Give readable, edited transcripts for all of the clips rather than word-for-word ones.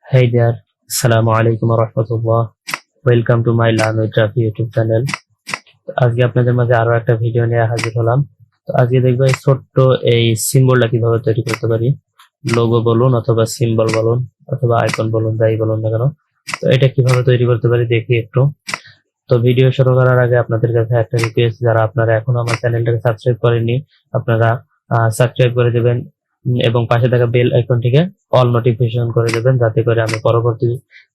Hey there, Assalamu alaikum warahmatullah. Welcome to my Learn with Rafi YouTube channel. আজকে আপনাদের মাঝে আরো একটা ভিডিও নিয়ে হাজির হলাম। তো আজকে দেখবো এই ছোট্ট এই সিম্বলটা কিভাবে তৈরি করতে পারি। লোগো বলুন অথবা সিম্বল বলুন অথবা আইকন বলুন, যাই বলুন না কেন। তো এটা কিভাবে তৈরি করতে পারি দেখি একটু। তো ভিডিও শুরু করার আগে আপনাদের কাছে একটা রিকোয়েস্ট, যারা আপনারা এখনো আমার চ্যানেলটাকে সাবস্ক্রাইব করেননি আপনারা সাবস্ক্রাইব করে দেবেন এবং পাশে থাকা বেল আইকনটিকে অল নোটিফিকেশন করে দেবেন, যাতে করে আমি পরবর্তী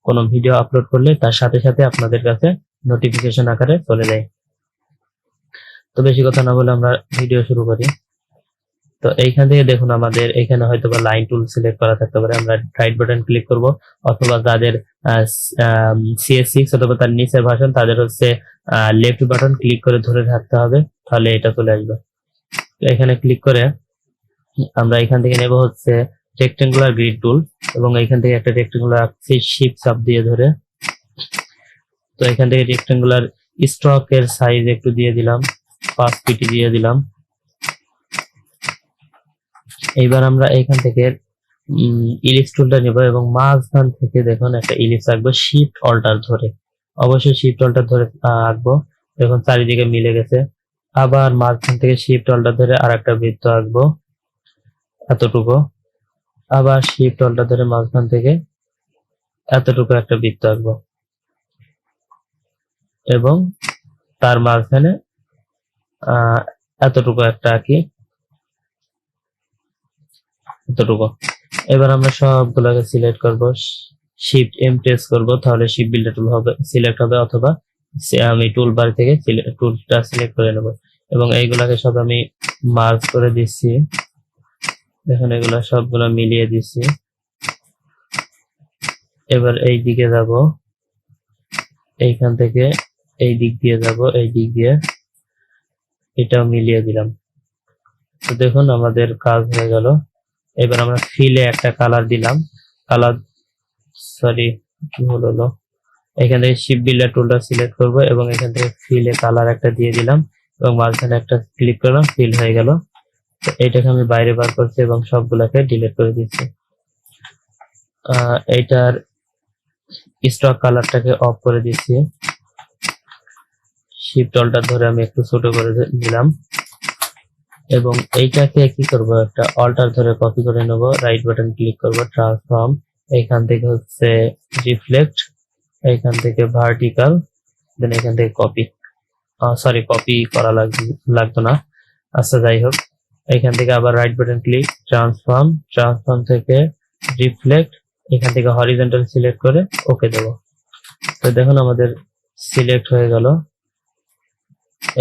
কোনো ভিডিও আপলোড করলে তার সাথে সাথে আপনাদের কাছে নোটিফিকেশন আকারে চলে যায়। তো বেশি কথা না বলে আমরা ভিডিও শুরু করি। তো এইখান থেকে দেখুন আমাদের এখানে হয়তো বা লাইন টুল সিলেক্ট করা থাকতে পারে, আমরা রাইট বাটন ক্লিক করব, অথবা যাদের CS6 অথবা তার নিচের ভার্সন তাদের হচ্ছে লেফট বাটন ক্লিক করে ধরে থাকতে হবে, তাহলে এটা চলে আসবে। তো এখানে ক্লিক করে আমরা এখান থেকে নেব হচ্ছে রেক্টেঙ্গুলার গ্রিড টুল, এবং এখান থেকে একটা রেক্টেঙ্গুলার শিফট চাপ দিয়ে ধরে, তো এখান থেকে রেক্টেঙ্গুলার স্ট্রোকের সাইজ একটু দিয়ে দিলাম, 5 পিটি দিয়ে দিলাম। এইবার আমরা এখান থেকে ইলিপস টুলটা নেব এবং মাঝখান থেকে দেখুন একটা ইলিপস আঁকবো শিফট অল্টার ধরে, অবশ্যই শিফট অল্টার ধরে আঁকবো। দেখুন চারিদিকে মিলে গেছে। আবার মাঝখান থেকে শিফট অল্টার ধরে আর একটা বৃত্ত আঁকবো এতটুকু, আবার শিফট অল্টার ধরে মাঝখান থেকে এতটুকু একটা বৃত্ত আঁকবো, এবং তার মাঝখানে এতটুকু একটা আঁকি, এতটুকু। এবার আমরা সবগুলোকে সিলেক্ট করব, শিফট এম প্রেস করব, তাহলে শিফট বিল্ডার টুল হবে সিলেক্ট হবে, অথবা আমি টুল বার থেকে টুলটা সিলেক্ট করে নেব, এবং এইগুলাকে সব আমি মার্জ করে দিচ্ছি। দেখুন এগুলা সবগুলো মিলিয়ে দিচ্ছি। এবার এই দিকে যাব, এইখান থেকে এই দিক দিয়ে যাব, এই দিক দিয়ে এটাও মিলিয়ে দিলাম। তো দেখুন আমাদের কাজ হয়ে গেল। এবার আমরা ফিলে একটা কালার দিলাম, কালার কি হলো, এখান থেকে শিফট বিল্ডার টুলটা সিলেক্ট করব এবং এখান থেকে ফিলে কালার একটা দিয়ে দিলাম এবং মাঝখানে একটা ক্লিক করলাম, ফিল হয়ে গেল। তো এটাকে আমি বাইরে বার করছি এবং সবগুলোকে ডিলিট করে দিচ্ছি। এইটার স্টক কালারটাকে অফ করে দিচ্ছি, শিফট অল্টার ধরে আমি একটু ছোট করে দিলাম, এবং এইটাকে কি করব, একটা অল্টার ধরে কপি করে নেব, রাইট বাটন ক্লিক করব, ট্রান্সফর্ম, এইখান থেকে হচ্ছে রিফ্লেক্ট, এইখান থেকে ভার্টিক্যাল, দেন এখান থেকে কপি, কপি করা লাগতো না, আচ্ছা যাই হোক। এখান থেকে আবার রাইট বাটন ক্লিক, ট্রান্সফর্ম থেকে রিফ্লেক্ট, এখান থেকে হরিজন্টাল সিলেক্ট করে ওকে দেব। তো দেখুন আমাদের সিলেক্ট হয়ে গেল।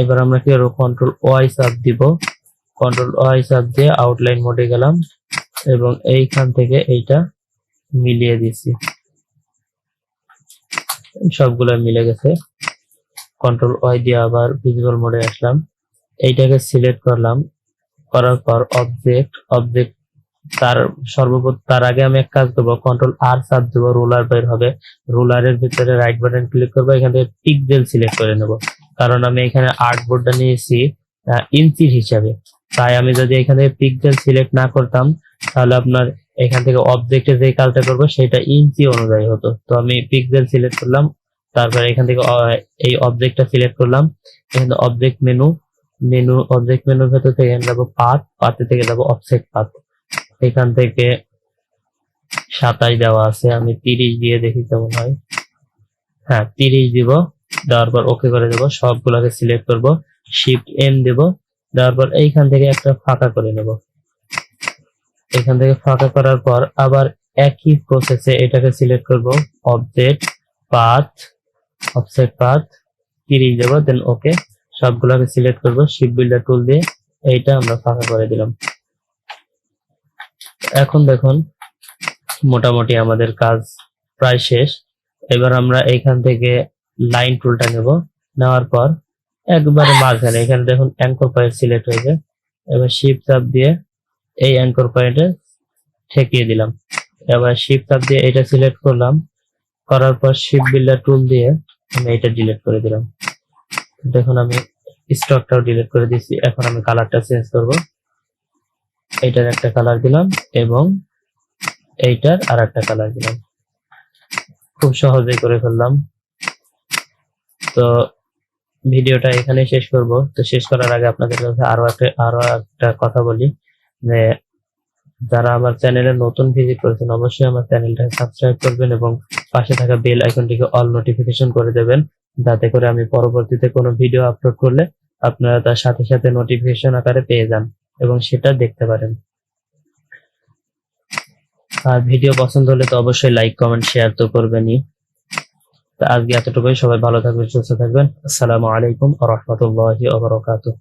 এবার আমরা কি করব, কন্ট্রোল ওয়াই চাপ দিব, কন্ট্রোল ওয়াই চাপ দিয়ে আউটলাইন মোডে গেলাম এবং এইখান থেকে এইটা মিলিয়ে দিচ্ছি, সবগুলো মিলে গেছে। কন্ট্রোল ওয়াই দিয়ে আবার ভিজিবল মোডে আসলাম, এইটাকে সিলেক্ট করলাম, করার পর অবজেক্ট তার আগে আমি এক কাজ করবো, কন্ট্রোল আর চাপ দেবো, রুলার বের হবে, রুলারের ভিতরে রাইট বাটন ক্লিক করবো, এখান থেকে পিক্সেল সিলেক্ট করে নেব, কারণ আমি এখানে আর্টবোর্ডটা নিয়েছি ইঞ্চি হিসাবে। তাই আমি যদি এখান থেকে পিক্সেল সিলেক্ট না করতাম, তাহলে আপনার এখান থেকে অবজেক্টে যে কাজটা করবো সেটা ইঞ্চি অনুযায়ী হতো। তো আমি পিক্সেল সিলেক্ট করলাম, তারপরে এখান থেকে এই অবজেক্টটা সিলেক্ট করলাম, এখানে অবজেক্ট মেনুর ভেতর থেকে যাবো পাথে থেকে যাবো অফসেট পাথ, এখান থেকে 27 দেওয়া আছে, আমি 30 দিয়ে দেখি কেমন হয়। হ্যাঁ 30 দিব, দেওয়ার পর ওকে করে দেবো, সবগুলোকে সিলেক্ট করব, শিফট এম দেব, দেওয়ার পর এইখান থেকে একটা ফাঁকা করে নেব, এখান থেকে ফাঁকা করার পর আবার একই প্রসেসে এটাকে সিলেক্ট করব, অফসেট পাথ 30 দেব, দেন ওকে, সবগুলোকে সিলেক্ট করব, শিফট বিল্ডার টুল দিয়ে এইটা আমরা ফাঁকা করে দিলাম। এখন দেখুন মোটামুটি আমাদের কাজ প্রায় শেষ। এবার আমরা এইখান থেকে লাইন টুলটা নেব, নেওয়ার পর একবারে মাঝখানে এখানে দেখুন অ্যাঙ্কর পয়েন্ট সিলেক্ট হয়েছে, এবার শিফট চাপ দিয়ে এই অ্যাঙ্কর পয়েন্টে ঠেকিয়ে দিলাম, এবার শিফট চাপ দিয়ে এটা সিলেক্ট করলাম, করার পর শিফট বিল্ডার টুল দিয়ে আমি এটা ডিলিট করে দিলাম। দেখুন আমি স্টকটাও ডিলিট করে দিচ্ছি। এখন আমি কালারটা চেঞ্জ করব, এইটার একটা কালার দিলাম এবং এইটার আর একটা কালার দিলাম, খুব সহজে করে ফেললাম। তো ভিডিওটা এখানে শেষ করব। তো শেষ করার আগে আপনাদের কাছে আরো একটা কথা বলি যে যারা আমার চ্যানেলে নতুন ভিজিট করেছেন অবশ্যই আমার চ্যানেলটাকে সাবস্ক্রাইব করবেন এবং পাশে থাকা বেল আইকনটিকে অল নোটিফিকেশন করে দেবেন, যাতে করে আমি পরবর্তীতে কোনো ভিডিও আপলোড করলে আপনারা তার সাথে সাথে নোটিফিকেশন আকারে পেয়ে যান এবং সেটা দেখতে পারেন। আর ভিডিও পছন্দ হলে তো অবশ্যই লাইক কমেন্ট শেয়ার তো করবেনই। তো আজকে এতটুকুই, সবাই ভালো থাকবেন সুস্থ থাকবেন। আসসালামু আলাইকুম ওয়া রাহমাতুল্লাহি ওয়া বারাকাতুহু।